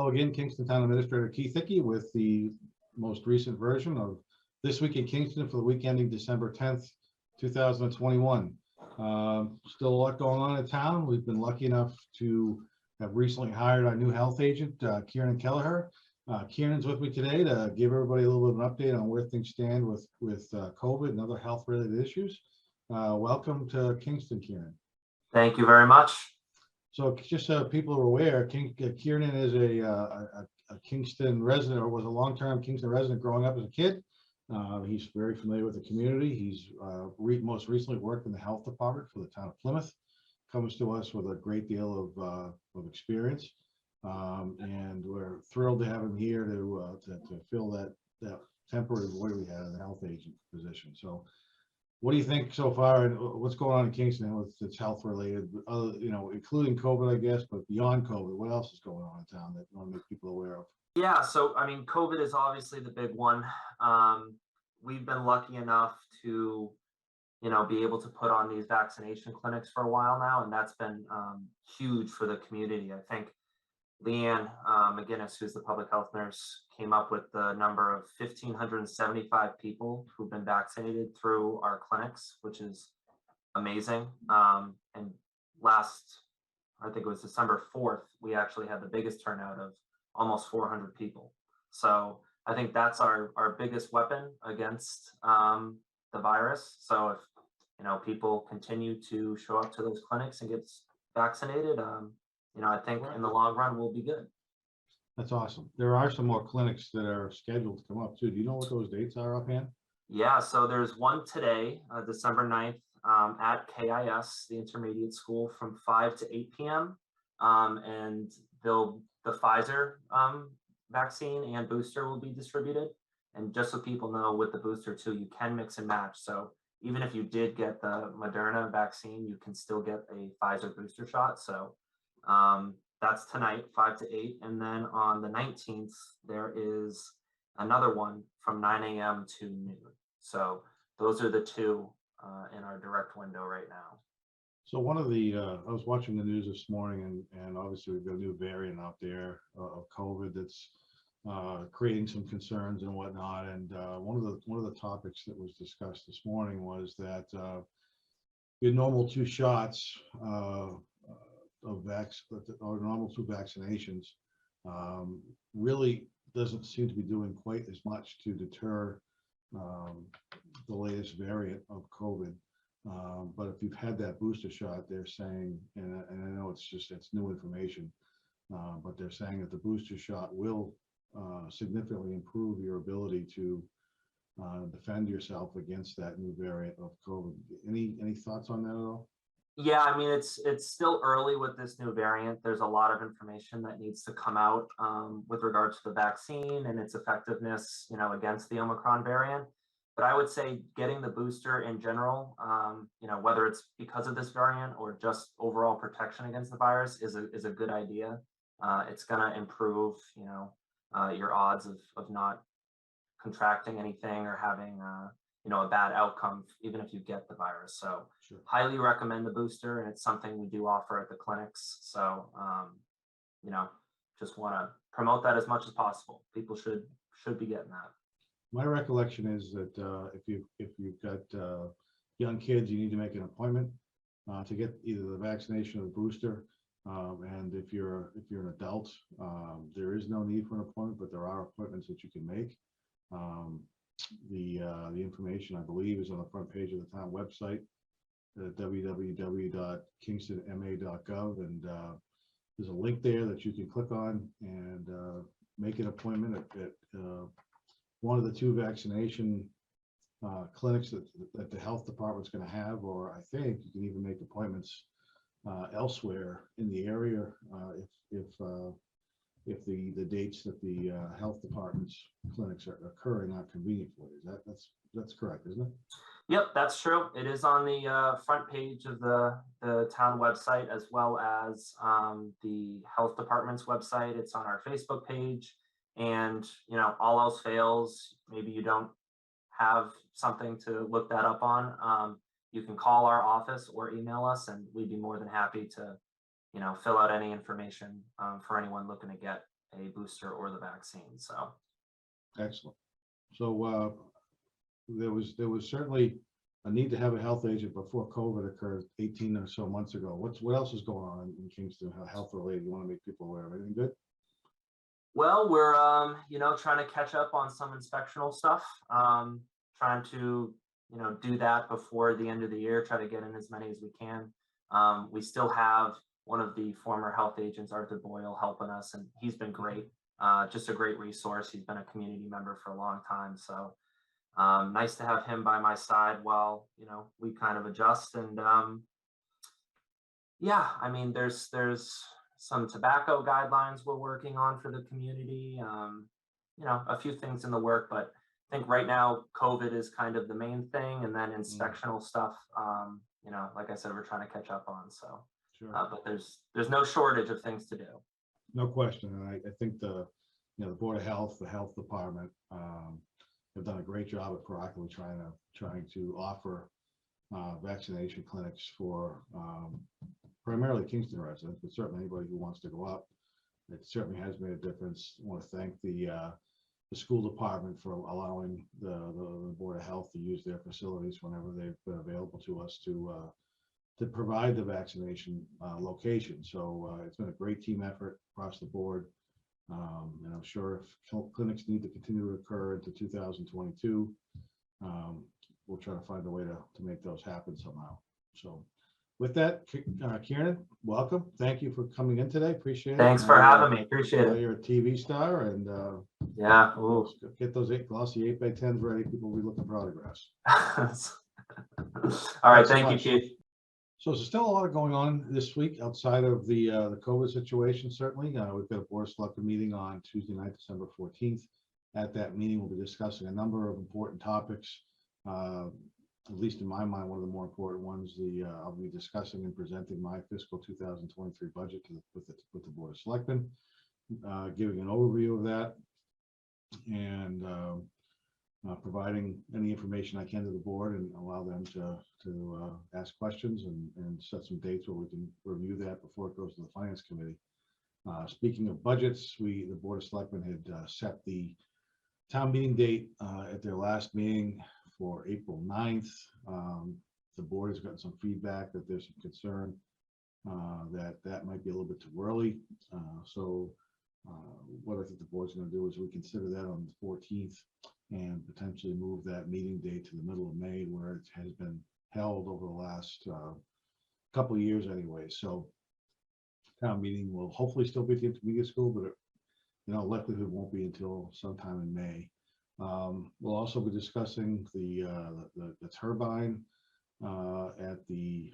Hello again, Kingston Town Administrator Keith Hickey with the most recent version of This Week in Kingston for the week ending December 10th, 2021. Still a lot going on in town. We've been lucky enough to have recently hired our new health agent, Kieran Kelleher. Kieran's with me today to give everybody a little bit of an update on where things stand with COVID and other health-related issues. Welcome to Kingston, Kieran. Thank you very much. So just so people are aware, Kieran is a Kingston resident, or was a long-term Kingston resident growing up as a kid. He's very familiar with the community. He's most recently worked in the health department for the town of Plymouth. Comes to us with a great deal of experience, and we're thrilled to have him here to fill that temporary void we had in the health agent position. So, what do you think so far, and what's going on in Kingston with its health related, including COVID, I guess, but beyond COVID, what else is going on in town that you want to make people aware of? Yeah, so I mean, COVID is obviously the big one. We've been lucky enough to, be able to put on these vaccination clinics for a while now, and that's been huge for the community. I think Leanne McGinnis, who's the public health nurse, came up with the number of 1,575 people who've been vaccinated through our clinics, which is amazing. And last, I think it was December 4th, we actually had the biggest turnout of almost 400 people. So I think that's our biggest weapon against the virus. So if people continue to show up to those clinics and get vaccinated, I think in the long run we'll be good. That's awesome. There are some more clinics that are scheduled to come up too. Do you know what those dates are offhand? Yeah, so there's one today, December 9th, at KIS, the intermediate school, from 5 to 8 p.m. And the Pfizer vaccine and booster will be distributed. And just so people know, with the booster too, you can mix and match. So even if you did get the Moderna vaccine, you can still get a Pfizer booster shot. So that's tonight, 5 to 8. And then on the 19th, there is another one from 9 a.m. to noon. So those are the two in our direct window right now. So one of the, I was watching the news this morning, and obviously we've got a new variant out there of COVID that's creating some concerns and whatnot. And one of the topics that was discussed this morning was that your normal 2 shots of normal 2 vaccinations really doesn't seem to be doing quite as much to deter the latest variant of COVID. But if you've had that booster shot, they're saying, and I know it's new information, but they're saying that the booster shot will significantly improve your ability to defend yourself against that new variant of COVID. Any thoughts on that at all? Yeah, I mean, it's still early with this new variant. There's a lot of information that needs to come out with regards to the vaccine and its effectiveness, against the Omicron variant. But I would say getting the booster in general, whether it's because of this variant or just overall protection against the virus, is a good idea. It's going to improve, your odds of not contracting anything or having a bad outcome, even if you get the virus. So sure. Highly recommend the booster, and it's something we do offer at the clinics. So, just want to promote that as much as possible. People should be getting that. My recollection is that if you've got young kids, you need to make an appointment to get either the vaccination or the booster. And if you're an adult, there is no need for an appointment, but there are appointments that you can make. The information, I believe, is on the front page of the town website at www.kingstonma.gov, and there's a link there that you can click on and make an appointment at one of the 2 vaccination clinics that the health department's going to have, or I think you can even make appointments elsewhere in the area if the dates that the health department's clinics are occurring aren't convenient for you. That's correct, isn't it? Yep, that's true. It is on the front page of the town website, as well as the health department's website. It's on our Facebook page, and all else fails, maybe you don't have something to look that up on, you can call our office or email us, and we'd be more than happy to fill out any information for anyone looking to get a booster or the vaccine. So Excellent. So there was certainly a need to have a health agent before COVID occurred 18 or so months ago. What else is going on in Kingston, health related? You want to make people aware of anything good? well, we're trying to catch up on some inspectional stuff. Trying to do that before the end of the year. Try to get in as many as we can. We still have one of the former health agents, Arthur Boyle, helping us, and he's been great. Just a great resource. He's been a community member for a long time, so nice to have him by my side while we kind of adjust. And yeah, I mean, there's some tobacco guidelines we're working on for the community. A few things in the work, but I think right now COVID is kind of the main thing, and then inspectional stuff. Like I said, we're trying to catch up on. So, Sure. but there's no shortage of things to do. No question. And I think the Board of Health, the health department, have done a great job at proactively trying to offer vaccination clinics for primarily Kingston residents, but certainly anybody who wants to go up. It certainly has made a difference. I want to thank the school department for allowing the Board of Health to use their facilities whenever they've been available to us to provide the vaccination location. So it's been a great team effort across the board. And I'm sure if clinics need to continue to occur into 2022, we'll try to find a way to make those happen somehow. So with that, Kieran, welcome. Thank you for coming in today. Appreciate it. Thanks for having me. Appreciate it. You're a TV star, and yeah, get those glossy 8x10s ready. People will be looking for autographs. All right, thank you, Keith. So there's still a lot going on this week outside of the COVID situation. Certainly, we've got a Board of Selectmen meeting on Tuesday night, December 14th. At that meeting, we'll be discussing a number of important topics. At least in my mind, one of the more important ones. I'll be discussing and presenting my fiscal 2023 budget with the Board of Selectmen, giving an overview of that, and providing any information I can to the board and allow them to ask questions and set some dates where we can review that before it goes to the Finance Committee. Speaking of budgets, the Board of Selectmen had set the town meeting date at their last meeting for April 9th. The board has gotten some feedback that there's some concern that might be a little bit too early. So what I think the board's going to do is reconsider that on the 14th and potentially move that meeting date to the middle of May, where it has been held over the last couple of years anyway. So town meeting will hopefully still be at the intermediate school, but likelihood won't be until sometime in May. We'll also be discussing the turbine at the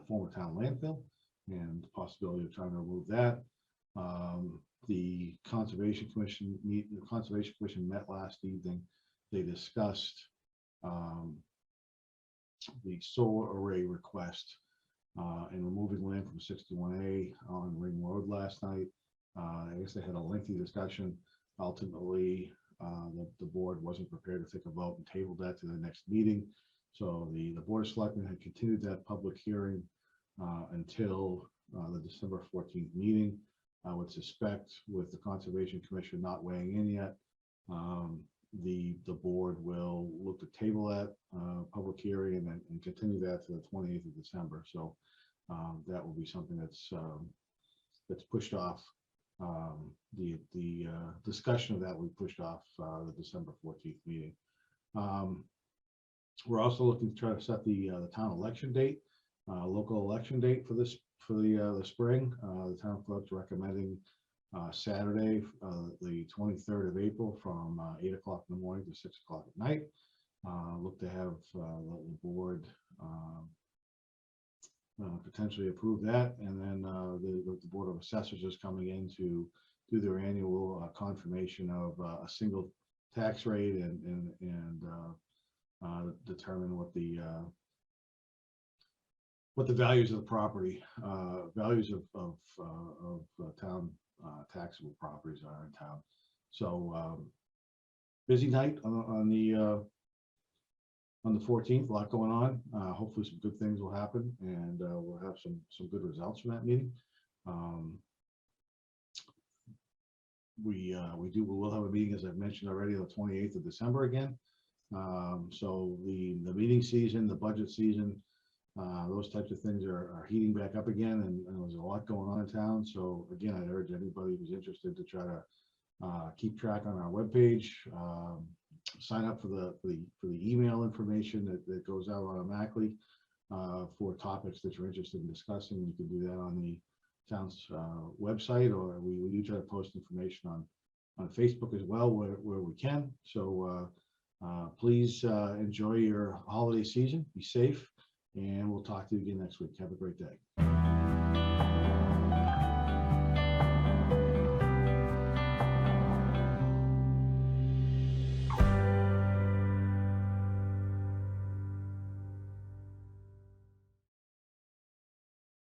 former town landfill and the possibility of trying to remove that. The Conservation Commission met last evening. They discussed the solar array request and removing land from 61A on Ring Road last night. I guess they had a lengthy discussion. Ultimately, the board wasn't prepared to take a vote and tabled that to the next meeting. So the Board of Selectmen had continued that public hearing until the December 14th meeting. I would suspect, with the Conservation Commission not weighing in yet, the board will look to table that public hearing and continue that to the 28th of December. So that will be something that's pushed off. The discussion of that we pushed off the December 14th meeting. We're also looking to try to set the town election date, local election date for the spring. The town clerk's recommending Saturday, the 23rd of April, from 8 o'clock in the morning to 6 o'clock at night. Look to have the board potentially approve that, and then the Board of Assessors is coming in to do their annual confirmation of a single tax rate and determine what the values of the property, values of town taxable properties are in town. So busy night on the 14th, a lot going on. Hopefully some good things will happen, and we'll have some good results from that meeting. we will have a meeting, as I've mentioned already, on the 28th of December again. So the meeting season, the budget season, those types of things are heating back up again, and there's a lot going on in town. So again, I'd urge anybody who's interested to try to keep track on our webpage, sign up for the email information that goes out automatically for topics that you're interested in discussing. You can do that on the town's website, or we do try to post information on Facebook as well where we can. So please enjoy your holiday season, be safe, and we'll talk to you again next week. Have a great day.